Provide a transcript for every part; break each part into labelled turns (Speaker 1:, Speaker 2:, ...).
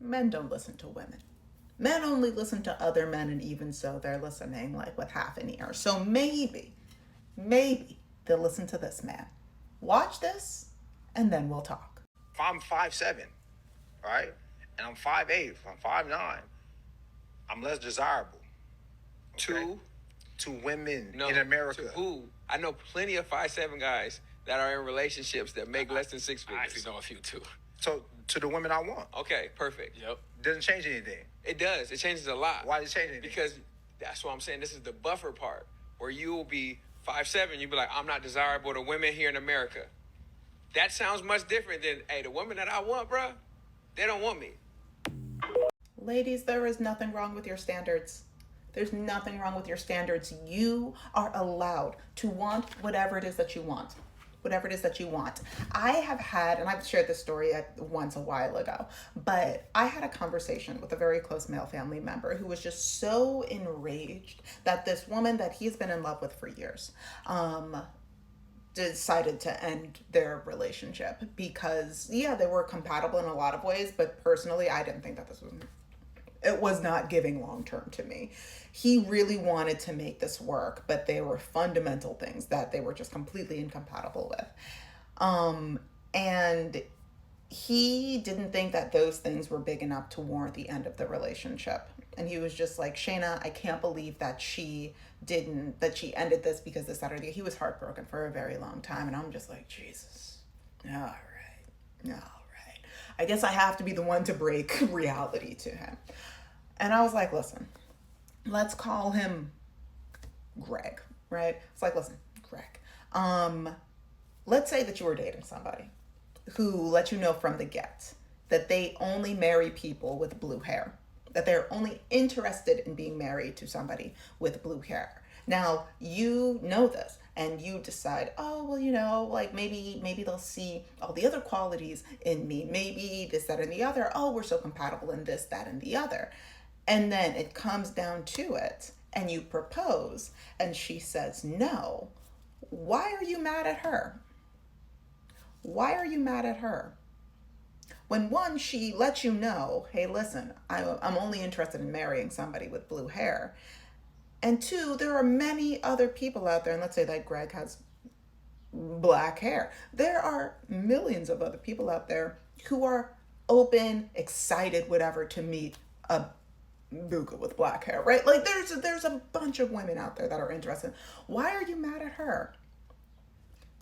Speaker 1: men don't listen to women. Men only listen to other men, and even so, they're listening like with half an ear. So maybe they'll listen to this man. Watch this, and then we'll talk.
Speaker 2: If I'm 5'7", right, and I'm 5'8", if I'm 5'9", I'm less desirable. Okay? To women in America.
Speaker 3: To who? I know plenty of 5'7" guys that are in relationships that make less than six figures.
Speaker 4: I actually know a few too.
Speaker 2: So to the women I want.
Speaker 3: Okay, perfect.
Speaker 4: Yep.
Speaker 2: Doesn't change anything.
Speaker 3: It does. It changes a lot.
Speaker 2: Why does it change anything?
Speaker 3: Because that's what I'm saying. This is the buffer part where you will be 5'7", you'll be like, I'm not desirable to women here in America. That sounds much different than, hey, the women that I want, bruh, they don't want me.
Speaker 1: Ladies, there is nothing wrong with your standards. There's nothing wrong with your standards. You are allowed to want whatever it is that you want. Whatever it is that you want. I have had, and I've shared this story once a while ago, but I had a conversation with a very close male family member who was just so enraged that this woman that he's been in love with for years, decided to end their relationship because, yeah, they were compatible in a lot of ways, but personally, I didn't think that it was not giving long term to me. He really wanted to make this work, but they were fundamental things that they were just completely incompatible with. And he didn't think that those things were big enough to warrant the end of the relationship. And he was just like, Shayna, I can't believe that she ended this because this, that, or the. He was heartbroken for a very long time. And I'm just like, Jesus, all right. I guess I have to be the one to break reality to him. And I was like, listen, let's call him Greg, right? It's like, listen, Greg, let's say that you were dating somebody who let you know from the get that they only marry people with blue hair, that they're only interested in being married to somebody with blue hair. Now, you know this, and you decide, oh, well, like maybe they'll see all the other qualities in me, maybe this, that, and the other. Oh, we're so compatible in this, that, and the other. And then it comes down to it, and you propose, and she says no. Why are you mad at her? Why are you mad at her? When one, she lets you know, hey, listen, I'm only interested in marrying somebody with blue hair. And two, there are many other people out there, and let's say that Greg has black hair. There are millions of other people out there who are open, excited, whatever, to meet a booga with black hair, right? Like there's a bunch of women out there that are interested. Why are you mad at her?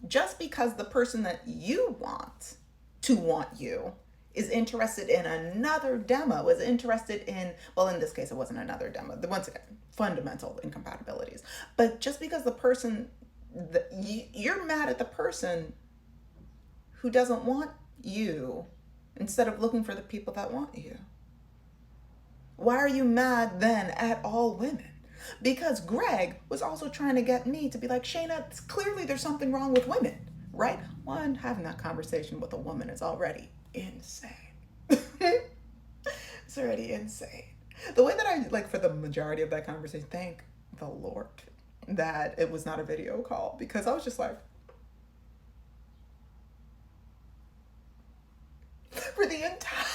Speaker 1: Just because the person that you want to want you is interested in another demo, is interested in, well, in this case, it wasn't another demo. Once again, fundamental incompatibilities. But just because the person, you're mad at the person who doesn't want you instead of looking for the people that want you. Why are you mad then at all women? Because Greg was also trying to get me to be like, Shayna, clearly there's something wrong with women, right? One, having that conversation with a woman is already insane. It's already insane. The way that I, like, for the majority of that conversation, thank the Lord that it was not a video call, because I was just like, for the entire,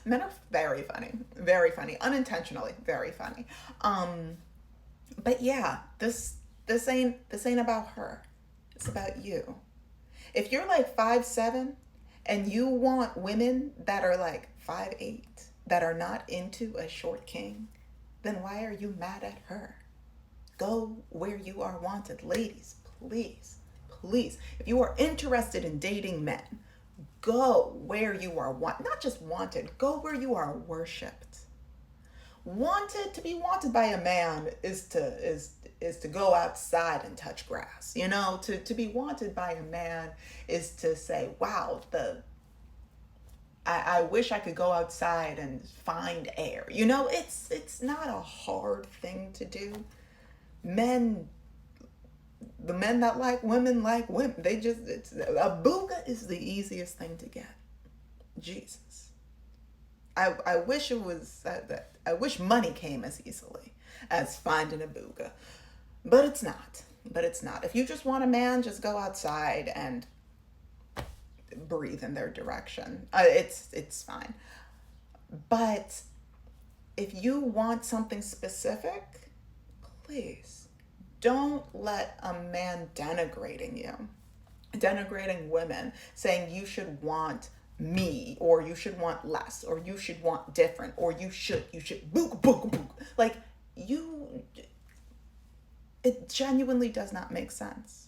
Speaker 1: men are very funny, unintentionally very funny. But yeah, this ain't about her. It's about you. If you're like 5'7" and you want women that are like 5'8", that are not into a short king, then why are you mad at her? Go where you are wanted. Ladies, please. If you are interested in dating men, go where you are not just wanted, go where you are worshipped. To be wanted by a man is to go outside and touch grass. To be wanted by a man is to say, wow, I wish I could go outside and find air. It's not a hard thing to do. The men that like women, a booga is the easiest thing to get. Jesus. I wish it was, I wish money came as easily as finding a booga, but it's not. If you just want a man, just go outside and breathe in their direction. It's fine. But if you want something specific, please don't let a man denigrating you, denigrating women, saying you should want me, or you should want less, or you should want different, or you should book, book, book. Like, it genuinely does not make sense.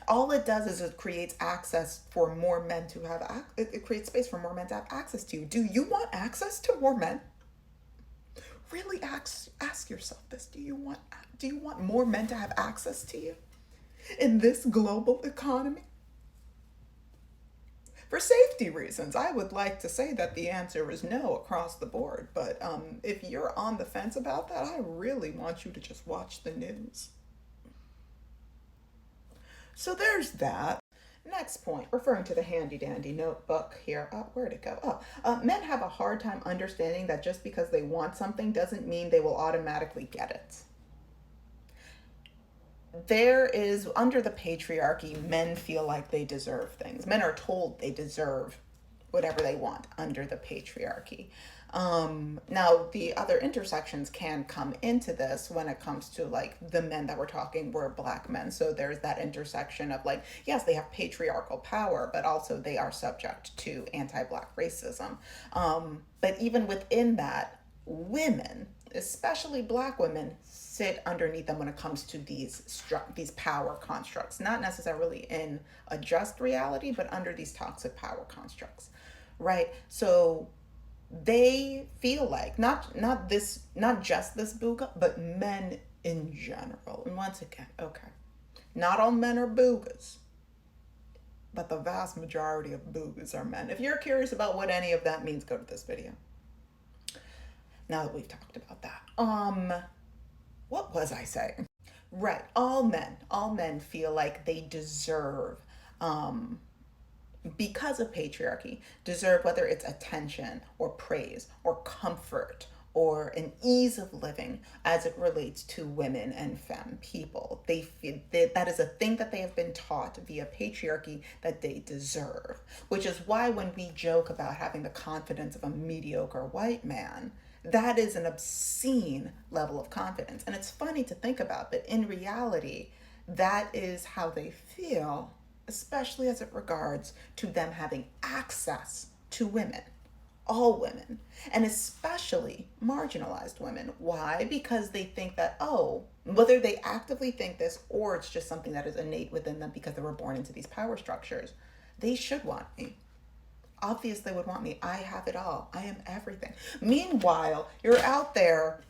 Speaker 1: All it does is it creates access for more men to have, it creates space for more men to have access to you. Do you want access to more men? Really ask yourself this. Do you want more men to have access to you in this global economy? For safety reasons, I would like to say that the answer is no across the board. But if you're on the fence about that, I really want you to just watch the news. So there's that. Next point, referring to the handy dandy notebook here. Where'd it go? Men have a hard time understanding that just because they want something doesn't mean they will automatically get it. There is, under the patriarchy, men feel like they deserve things. Men are told they deserve whatever they want under the patriarchy. Now, the other intersections can come into this when it comes to like the men that we're talking were Black men. So there's that intersection of like, yes, they have patriarchal power, but also they are subject to anti-Black racism. But even within that, women, especially Black women, sit underneath them when it comes to these power constructs, not necessarily in a just reality, but under these toxic power constructs, right? So they feel like not just this booga, but men in general. And once again, okay, not all men are boogas, but the vast majority of boogas are men. If you're curious about what any of that means, go to this video. Now that we've talked about that, what was I saying? Right, all men feel like they deserve, because of patriarchy, deserve, whether it's attention or praise or comfort or an ease of living as it relates to women and femme people. They feel that is a thing that they have been taught via patriarchy that they deserve, which is why when we joke about having the confidence of a mediocre white man, that is an obscene level of confidence. And it's funny to think about, but in reality, that is how they feel, especially as it regards to them having access to women, all women, and especially marginalized women. Why? Because they think that, whether they actively think this or it's just something that is innate within them because they were born into these power structures, they should want me. Obviously would want me. I have it all. I am everything. Meanwhile, you're out there,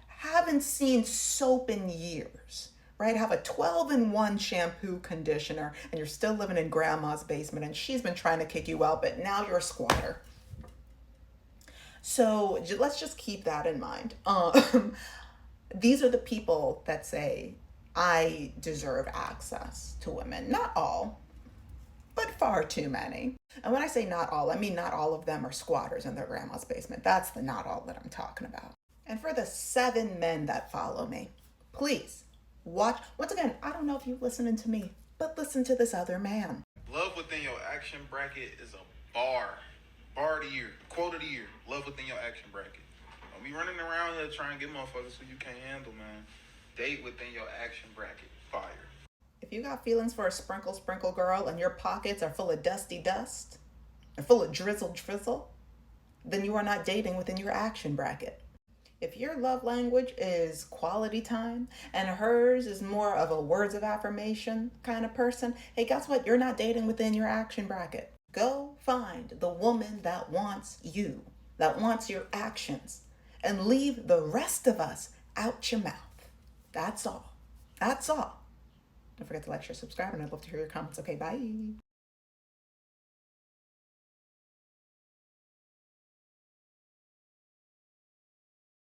Speaker 1: haven't seen soap in years, right? Have a 12-in-1 shampoo conditioner, and you're still living in grandma's basement, and she's been trying to kick you out, but now you're a squatter. So let's just keep that in mind. These are the people that say, I deserve access to women. Not all, but far too many. And when I say not all, I mean not all of them are squatters in their grandma's basement. That's the not all that I'm talking about. And for the 7 men that follow me, please watch. Once again, I don't know if you're listening to me, but listen to this other man.
Speaker 4: Love within your action bracket is a bar. Bar of the year. Quote of the year. Love within your action bracket. Don't be running around here trying to get motherfuckers who you can't handle, man. Date within your action bracket. Fire.
Speaker 1: If you got feelings for a sprinkle girl and your pockets are full of dusty dust or full of drizzle, then you are not dating within your action bracket. If your love language is quality time and hers is more of a words of affirmation kind of person, hey, guess what? You're not dating within your action bracket. Go find the woman that wants you, that wants your actions, and leave the rest of us out your mouth. That's all. That's all. Don't forget to like, share, subscribe, and I'd love to hear your comments. Okay, bye.